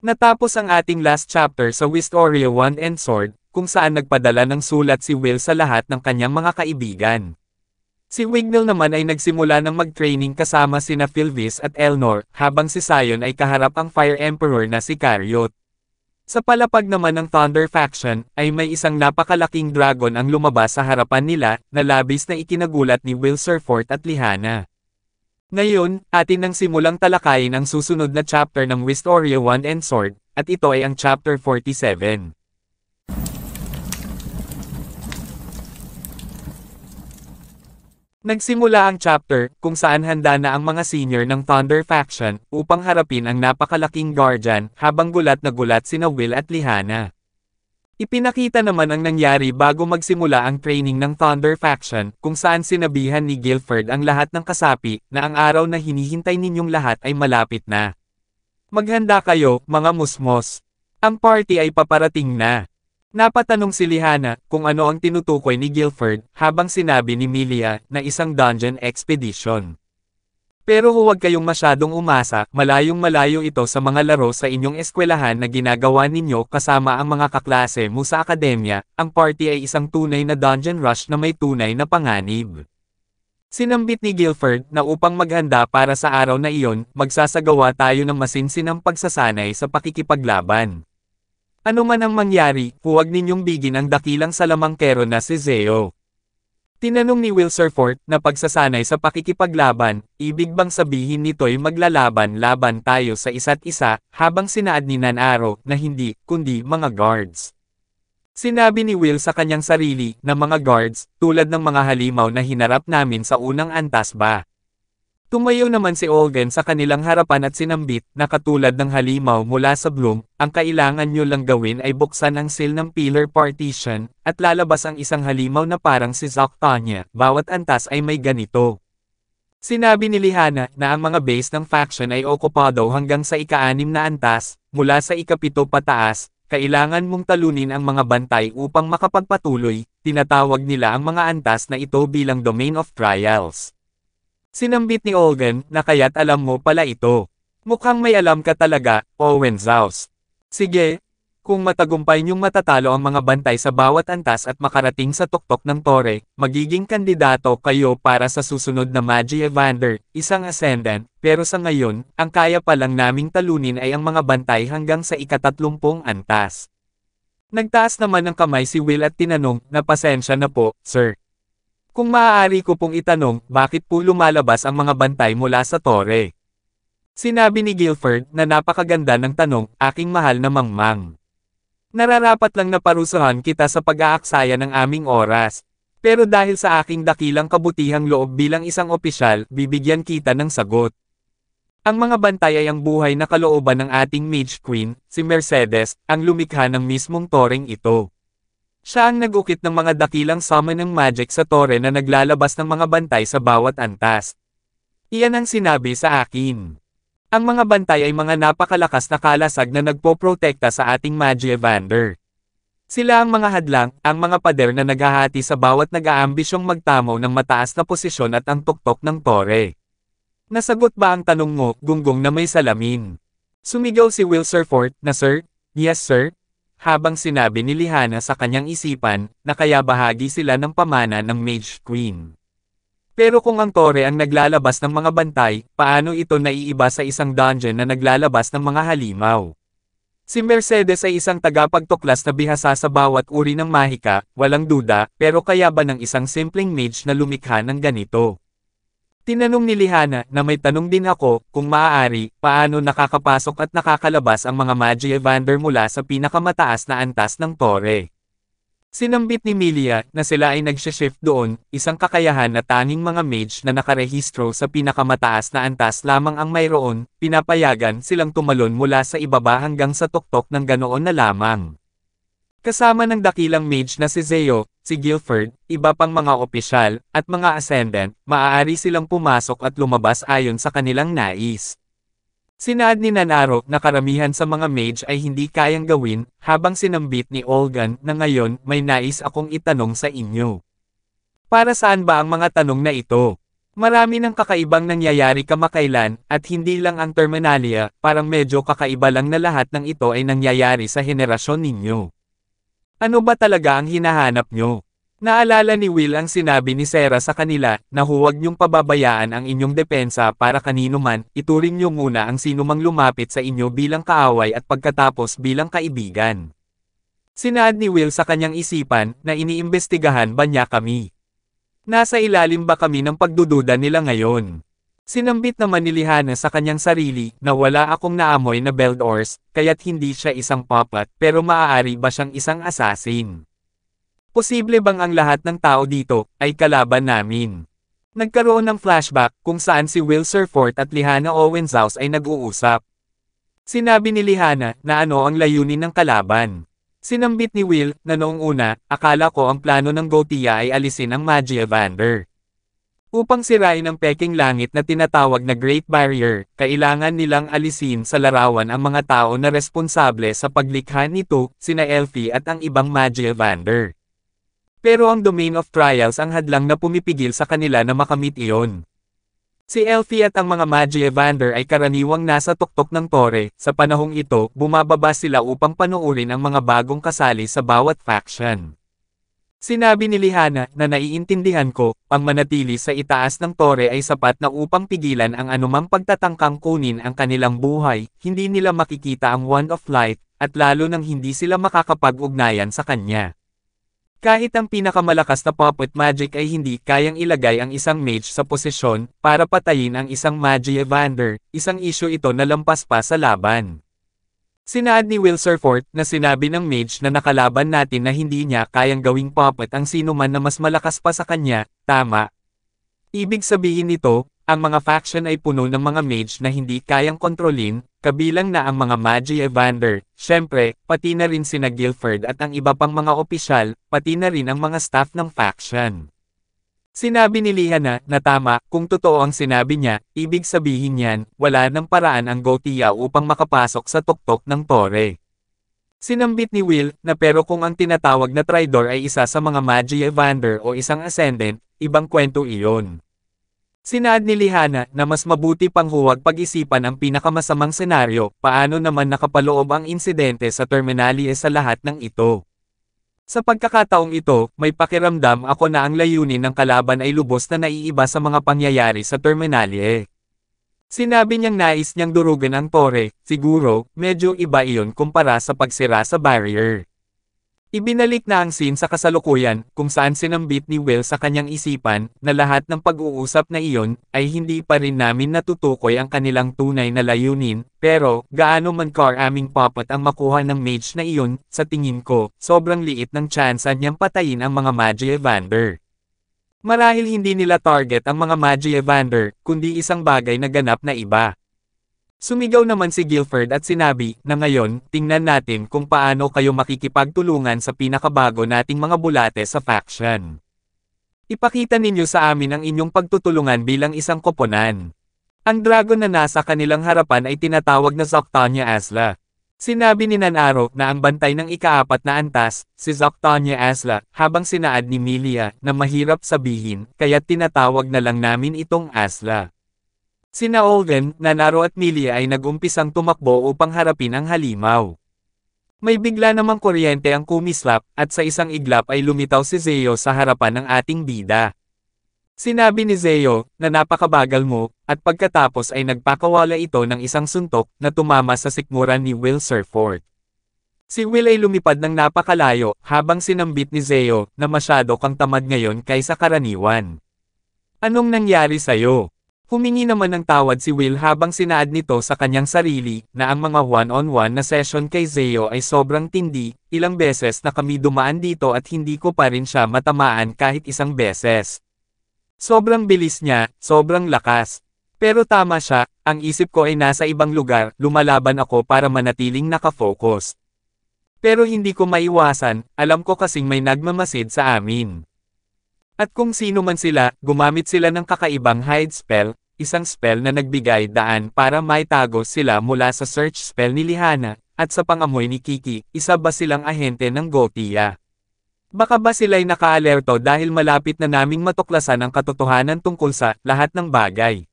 Natapos ang ating last chapter sa Wistoria Wand and Sword, kung saan nagpadala ng sulat si Will sa lahat ng kanyang mga kaibigan. Si Wignall naman ay nagsimula ng mag-training kasama sina Philvis at Elnor, habang si Sion ay kaharap ang Fire Emperor na si Cariot. Sa palapag naman ng Thunder Faction, ay may isang napakalaking dragon ang lumabas sa harapan nila, na labis na ikinagulat ni Will Surfort at Lihana. Ngayon, atin nang simulang talakayin ang susunod na chapter ng Wistoria Wand and Sword, at ito ay ang chapter 47. Nagsimula ang chapter, kung saan handa na ang mga senior ng Thunder Faction, upang harapin ang napakalaking Guardian, habang gulat na gulat sina Will at Lihana. Ipinakita naman ang nangyari bago magsimula ang training ng Thunder Faction, kung saan sinabihan ni Guilford ang lahat ng kasapi, na ang araw na hinihintay ninyong lahat ay malapit na. Maghanda kayo, mga musmos. Ang party ay paparating na. Napatanong si Lihana, kung ano ang tinutukoy ni Guilford, habang sinabi ni Milia, na isang dungeon expedition. Pero huwag kayong masyadong umasa, malayong-malayo ito sa mga laro sa inyong eskwelahan na ginagawa ninyo kasama ang mga kaklase mo sa akademya, ang party ay isang tunay na dungeon rush na may tunay na panganib. Sinambit ni Guilford na upang maghanda para sa araw na iyon, magsasagawa tayo ng masinsinang pagsasanay sa pakikipaglaban. Ano man ang mangyari, huwag ninyong bigin ang dakilang salamangkero na si Zeo. Tinanong ni Will Surfort na pagsasanay sa pakikipaglaban, ibig bang sabihin nito'y maglalaban-laban tayo sa isa't isa, habang sinaad ni Nanaro na hindi, kundi mga guards. Sinabi ni Will sa kanyang sarili na mga guards, tulad ng mga halimaw na hinarap namin sa unang antas ba. Tumayo naman si Olgan sa kanilang harapan at sinambit na katulad ng halimaw mula sa Bloom, ang kailangan nyo lang gawin ay buksan ang seal ng pillar partition, at lalabas ang isang halimaw na parang si Zoctonia, bawat antas ay may ganito. Sinabi ni Lihana na ang mga base ng faction ay okupado hanggang sa ika-6 na antas, mula sa ika-7 pataas, kailangan mong talunin ang mga bantay upang makapagpatuloy, tinatawag nila ang mga antas na ito bilang domain of trials. Sinambit ni Olgan na kaya't alam mo pala ito. Mukhang may alam ka talaga, Owen Zaus. Sige, kung matagumpay niyong matatalo ang mga bantay sa bawat antas at makarating sa tuktok ng tore, magiging kandidato kayo para sa susunod na Magi Evander, isang ascendant, pero sa ngayon, ang kaya pa lang naming talunin ay ang mga bantay hanggang sa ika-30 antas. Nagtaas naman ng kamay si Will at tinanong na pasensya na po, sir. Kung maaari ko pong itanong, bakit po lumalabas ang mga bantay mula sa tore? Sinabi ni Guilford na napakaganda ng tanong, aking mahal na mangmang. Nararapat lang na parusahan kita sa pag-aaksaya ng aming oras. Pero dahil sa aking dakilang kabutihang loob bilang isang opisyal, bibigyan kita ng sagot. Ang mga bantay ay ang buhay na kalooban ng ating Mage Queen, si Mercedes, ang lumikha ng mismong toreng ito. Siya ang nag-ukit ng mga dakilang summon ng magic sa tore na naglalabas ng mga bantay sa bawat antas. Iyan ang sinabi sa akin. Ang mga bantay ay mga napakalakas na kalasag na nagpoprotekta sa ating Magi Evander. Sila ang mga hadlang, ang mga pader na naghahati sa bawat nag-aambisyong magtamo ng mataas na posisyon at ang tuktok ng tore. Nasagot ba ang tanong mo, gunggong na may salamin? Sumigaw si Will Surfort na sir, yes sir? Habang sinabi ni Lihana sa kanyang isipan, na kaya bahagi sila ng pamana ng Mage Queen. Pero kung ang tore ang naglalabas ng mga bantay, paano ito naiiba sa isang dungeon na naglalabas ng mga halimaw? Si Mercedes ay isang tagapagtuklas na bihasa sa bawat uri ng mahika, walang duda, pero kaya ba ng isang simpleng mage na lumikha ng ganito? Tinanong ni Lihana na may tanong din ako, kung maaari, paano nakakapasok at nakakalabas ang mga Magi Evander mula sa pinakamataas na antas ng tore. Sinambit ni Milia na sila ay nagsha-shift doon, isang kakayahan na tanging mga mage na nakarehistro sa pinakamataas na antas lamang ang mayroon, pinapayagan silang tumalon mula sa ibaba hanggang sa tuktok ng ganoon na lamang. Kasama ng dakilang mage na si Zeo, si Guilford, iba pang mga opisyal, at mga ascendant, maaari silang pumasok at lumabas ayon sa kanilang nais. Sinaad ni Nanaro na karamihan sa mga mage ay hindi kayang gawin, habang sinambit ni Olgan na ngayon may nais akong itanong sa inyo. Para saan ba ang mga tanong na ito? Marami ng kakaibang nangyayari kamakailan, at hindi lang ang Terminalia, parang medyo kakaiba lang na lahat ng ito ay nangyayari sa henerasyon ninyo. Ano ba talaga ang hinahanap nyo? Naalala ni Will ang sinabi ni Sarah sa kanila, na huwag niyong pababayaan ang inyong depensa para kanino man, ituring niyo muna ang sinumang lumapit sa inyo bilang kaaway at pagkatapos bilang kaibigan. Sinaad ni Will sa kanyang isipan, na iniimbestigahan ba niya kami? Nasa ilalim ba kami ng pagdududa nila ngayon? Sinambit naman ni Lihana sa kanyang sarili, na wala akong naamoy na Beldors, kaya't hindi siya isang puppet, pero maaari ba siyang isang assassin? Posible bang ang lahat ng tao dito, ay kalaban namin? Nagkaroon ng flashback, kung saan si Will Surfort at Lihana Owenshaus ay nag-uusap. Sinabi ni Lihana, na ano ang layunin ng kalaban. Sinambit ni Will, na noong una, akala ko ang plano ng Gothia ay alisin ang Magia Vander. Upang sirain ang peking langit na tinatawag na Great Barrier, kailangan nilang alisin sa larawan ang mga tao na responsable sa paglikha nito, sina Elfie at ang ibang Magia Vander. Pero ang Domain of Trials ang hadlang na pumipigil sa kanila na makamit iyon. Si Elfie at ang mga Magia Vander ay karaniwang nasa tuktok ng tore, sa panahong ito, bumababa sila upang panuurin ang mga bagong kasali sa bawat faction. Sinabi ni Lihana, na naiintindihan ko, ang manatili sa itaas ng tore ay sapat na upang pigilan ang anumang pagtatangkang kunin ang kanilang buhay, hindi nila makikita ang Wand of Light, at lalo nang hindi sila makakapag-ugnayan sa kanya. Kahit ang pinakamalakas na puppet magic ay hindi kayang ilagay ang isang mage sa posisyon, para patayin ang isang Magia Vander, isang isyu ito na lampas pa sa laban. Sinaad ni Will Surfort, na sinabi ng mage na nakalaban natin na hindi niya kayang gawing puppet ang sino man na mas malakas pa sa kanya, tama. Ibig sabihin nito, ang mga faction ay puno ng mga mage na hindi kayang kontrolin, kabilang na ang mga Magia Vander, syempre, pati na rin sina Guilford at ang iba pang mga opisyal, pati na rin ang mga staff ng faction. Sinabi ni Lihana, na tama, kung totoo ang sinabi niya, ibig sabihin niyan, wala ng paraan ang Gothia upang makapasok sa tuktok ng tore. Sinambit ni Will, na pero kung ang tinatawag na Tridor ay isa sa mga Magia Vander o isang Ascendant, ibang kwento iyon. Sinaad ni Lihana, na mas mabuti pang huwag pag-isipan ang pinakamasamang senaryo, paano naman nakapaloob ang insidente sa Terminalia sa lahat ng ito. Sa pagkakataong ito, may pakiramdam ako na ang layunin ng kalaban ay lubos na naiiba sa mga pangyayari sa Terminalia. Sinabi niyang nais niyang durugan ang tore, siguro, medyo iba iyon kumpara sa pagsira sa barrier. Ibinalik na ang scene sa kasalukuyan, kung saan sinambit ni Will sa kanyang isipan, na lahat ng pag-uusap na iyon, ay hindi pa rin namin natutukoy ang kanilang tunay na layunin, pero, gaano man aming puppet ang makuha ng mage na iyon, sa tingin ko, sobrang liit ng tsansa niyang patayin ang mga Magia Vander. Marahil hindi nila target ang mga Magia Vander, kundi isang bagay na ganap na iba. Sumigaw naman si Guilford at sinabi, na ngayon, tingnan natin kung paano kayo makikipagtulungan sa pinakabago nating mga bulate sa faction. Ipakita ninyo sa amin ang inyong pagtutulungan bilang isang koponan. Ang dragon na nasa kanilang harapan ay tinatawag na Zoctonia Asla. Sinabi ni Nanaro na ang bantay ng ika-4 na antas, si Zoctonia Asla, habang sinaad ni Milia, na mahirap sabihin, kaya tinatawag na lang namin itong Asla. Sina Olden, Nanaro at Milia ay nag-umpisang tumakbo upang harapin ang halimaw. May bigla namang kuryente ang kumislap, at sa isang iglap ay lumitaw si Zeo sa harapan ng ating bida. Sinabi ni Zeo, na napakabagal mo, at pagkatapos ay nagpakawala ito ng isang suntok, na tumama sa sikmuran ni Will Surfort. Si Will ay lumipad ng napakalayo, habang sinambit ni Zeo, na masyado kang tamad ngayon kaysa karaniwan. Anong nangyari sa'yo? Humingi naman ng tawad si Will habang sinaad nito sa kanyang sarili, na ang mga one-on-one na session kay Zeo ay sobrang tindi, ilang beses na kami dumaan dito at hindi ko pa rin siya matamaan kahit isang beses. Sobrang bilis niya, sobrang lakas. Pero tama siya, ang isip ko ay nasa ibang lugar, lumalaban ako para manatiling nakafocus. Pero hindi ko maiwasan, alam ko kasing may nagmamasid sa amin. At kung sino man sila, gumamit sila ng kakaibang hide spell, isang spell na nagbigay daan para maitago sila mula sa search spell ni Lihana, at sa pangamoy ni Kiki, isa ba silang ahente ng Gothia? Baka ba sila'y nakaalerto dahil malapit na naming matuklasan ang katotohanan tungkol sa lahat ng bagay.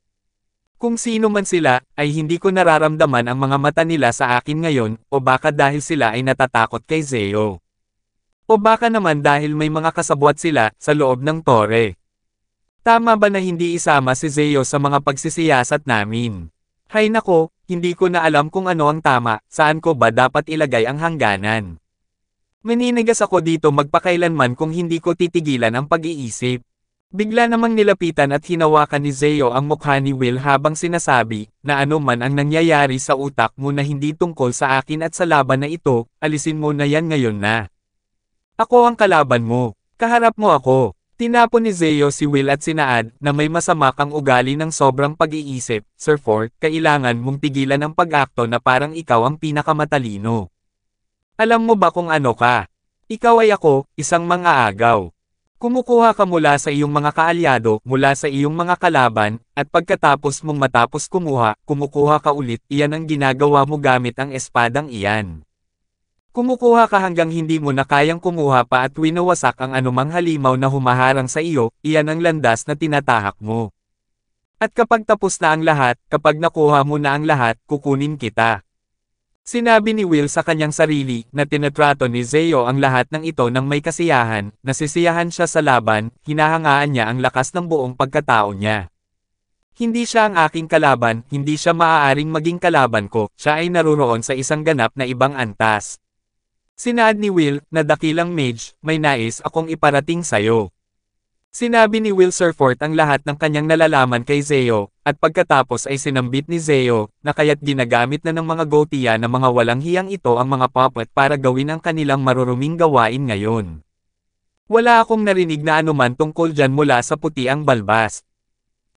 Kung sino man sila, ay hindi ko nararamdaman ang mga mata nila sa akin ngayon, o baka dahil sila ay natatakot kay Zeo. O baka naman dahil may mga kasabwat sila sa loob ng tore. Tama ba na hindi isama si Zeo sa mga pagsisiyasat namin? Hay nako, hindi ko na alam kung ano ang tama, saan ko ba dapat ilagay ang hangganan. Maninigas ako dito magpakailanman kung hindi ko titigilan ang pag-iisip. Bigla namang nilapitan at hinawakan ni Zeo ang mukha ni Will habang sinasabi, na ano man ang nangyayari sa utak mo na hindi tungkol sa akin at sa laban na ito, alisin mo na yan ngayon na. Ako ang kalaban mo. Kaharap mo ako. Tinapon ni Zeo si Will at sinaad na may masama kang ugali ng sobrang pag-iisip, Sir Fort, kailangan mong tigilan ang pag-akto na parang ikaw ang pinakamatalino. Alam mo ba kung ano ka? Ikaw ay ako, isang mangaagaw. Kumukuha ka mula sa iyong mga kaalyado, mula sa iyong mga kalaban, at pagkatapos mong matapos kumukuha ka ulit, iyan ang ginagawa mo gamit ang espadang iyan. Kumukuha ka hanggang hindi mo na kayang kumuha pa at winawasak ang anumang halimaw na humaharang sa iyo, iyan ang landas na tinatahak mo. At kapag tapos na ang lahat, kapag nakuha mo na ang lahat, kukunin kita. Sinabi ni Will sa kanyang sarili na tinatrato ni Zeo ang lahat ng ito ng may kasiyahan, nasisiyahan siya sa laban, hinahangaan niya ang lakas ng buong pagkatao niya. Hindi siya ang aking kalaban, hindi siya maaaring maging kalaban ko, siya ay naruroon sa isang ganap na ibang antas. Sinaad ni Will, na dakilang mage, may nais akong iparating sayo. Sinabi ni Will Sir Fort ang lahat ng kanyang nalalaman kay Zeo, at pagkatapos ay sinambit ni Zeo, na kaya't ginagamit na ng mga gotiya na mga walang hiyang ito ang mga puppet para gawin ang kanilang maruruming gawain ngayon. Wala akong narinig na anuman tungkol dyan mula sa puti ang balbas.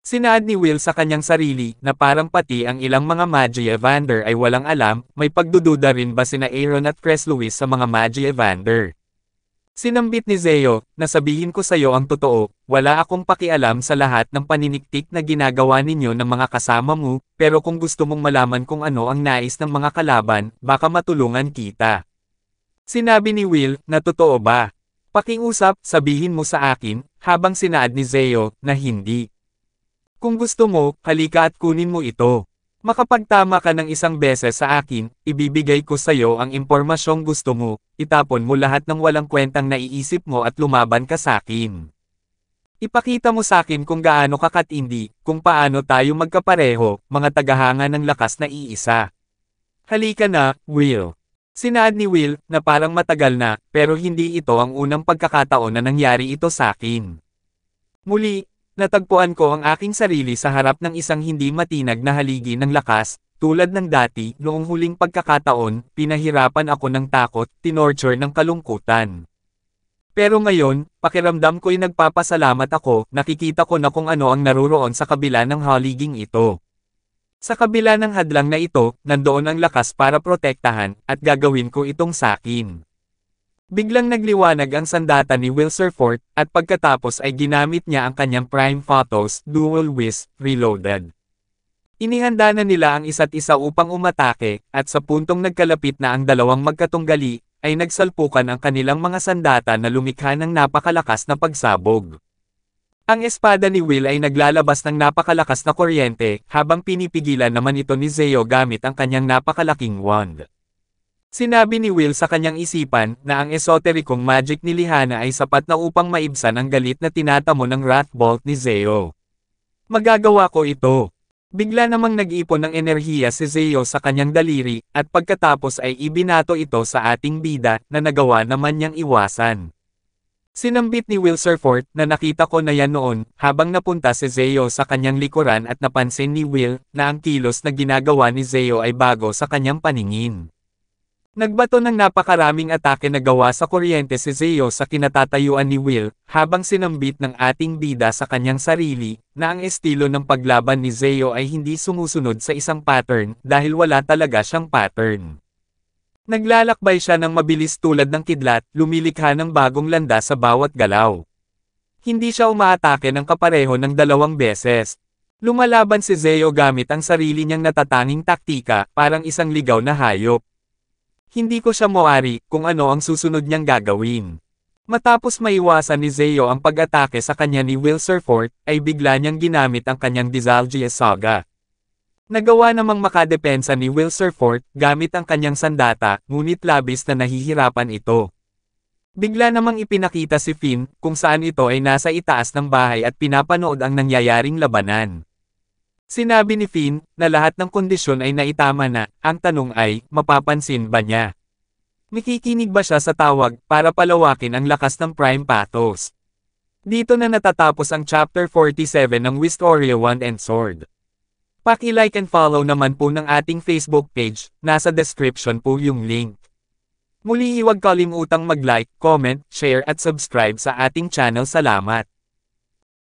Sinaad ni Will sa kanyang sarili, na parang pati ang ilang mga Magi Evander ay walang alam, may pagdududa rin ba sina Aaron at Chris Lewis sa mga Magi Evander. Sinambit ni Zeo, na sabihin ko sayo ang totoo, wala akong pakialam sa lahat ng paniniktik na ginagawa ninyo ng mga kasama mo, pero kung gusto mong malaman kung ano ang nais ng mga kalaban, baka matulungan kita. Sinabi ni Will, na totoo ba? Pakiusap, sabihin mo sa akin, habang sinaad ni Zeo, na hindi. Kung gusto mo, halika at kunin mo ito. Makapagtama ka ng isang beses sa akin, ibibigay ko sayo ang impormasyong gusto mo, itapon mo lahat ng walang kwentang naiisip mo at lumaban ka sa akin. Ipakita mo sa akin kung gaano ka katindi, kung paano tayo magkapareho, mga tagahanga ng lakas na iisa. Halika na, Will. Sinaad ni Will, na parang matagal na, pero hindi ito ang unang pagkakataon na nangyari ito sa akin. Muli, natagpuan ko ang aking sarili sa harap ng isang hindi matinag na haligi ng lakas, tulad ng dati, noong huling pagkakataon, pinahirapan ako ng takot, tinorture ng kalungkutan. Pero ngayon, pakiramdam ko'y nagpapasalamat ako, nakikita ko na kung ano ang naruroon sa kabila ng haliging ito. Sa kabila ng hadlang na ito, nandoon ang lakas para protektahan, at gagawin ko itong sakin. Biglang nagliwanag ang sandata ni Will Sir Fort, at pagkatapos ay ginamit niya ang kanyang Prime Photos, Dual Whisk, Reloaded. Inihanda na nila ang isa't isa upang umatake, at sa puntong nagkalapit na ang dalawang magkatunggali, ay nagsalpukan ang kanilang mga sandata na lumikha ng napakalakas na pagsabog. Ang espada ni Will ay naglalabas ng napakalakas na kuryente, habang pinipigilan naman ito ni Zeo gamit ang kanyang napakalaking wand. Sinabi ni Will sa kanyang isipan na ang esoterikong magic ni Lihana ay sapat na upang maibsan ang galit na tinatamo ng Wrath Bolt ni Zeo. Magagawa ko ito. Bigla namang nag-ipon ng enerhiya si Zeo sa kanyang daliri, at pagkatapos ay ibinato ito sa ating bida, na nagawa naman niyang iwasan. Sinambit ni Will Sir Fort, na nakita ko na yan noon, habang napunta si Zeo sa kanyang likuran at napansin ni Will, na ang kilos na ginagawa ni Zeo ay bago sa kanyang paningin. Nagbato ng napakaraming atake na gawa sa kuryente si Zeo sa kinatatayuan ni Will, habang sinambit ng ating bida sa kanyang sarili, na ang estilo ng paglaban ni Zeo ay hindi sumusunod sa isang pattern, dahil wala talaga siyang pattern. Naglalakbay siya ng mabilis tulad ng kidlat, lumilikha ng bagong landas sa bawat galaw. Hindi siya umaatake ng kapareho ng 2 beses. Lumalaban si Zeo gamit ang sarili niyang natatanging taktika, parang isang ligaw na hayop. Hindi ko siya mawari kung ano ang susunod niyang gagawin. Matapos maiwasan ni Zeo ang pag-atake sa kanya ni Will Surfort, ay bigla niyang ginamit ang kanyang Dizalgia Saga. Nagawa namang makadepensa ni Will Surfort gamit ang kanyang sandata, ngunit labis na nahihirapan ito. Bigla namang ipinakita si Finn kung saan ito ay nasa itaas ng bahay at pinapanood ang nangyayaring labanan. Sinabi ni Finn na lahat ng kondisyon ay naitama na, ang tanong ay, mapapansin ba niya? Nakikinig ba siya sa tawag para palawakin ang lakas ng Prime Pathos? Dito na natatapos ang Chapter 47 ng Wistoria 1 and Sword. Paki-like and follow naman po ng ating Facebook page, nasa description po yung link. Muli huwag kalimutang mag-like, comment, share at subscribe sa ating channel. Salamat!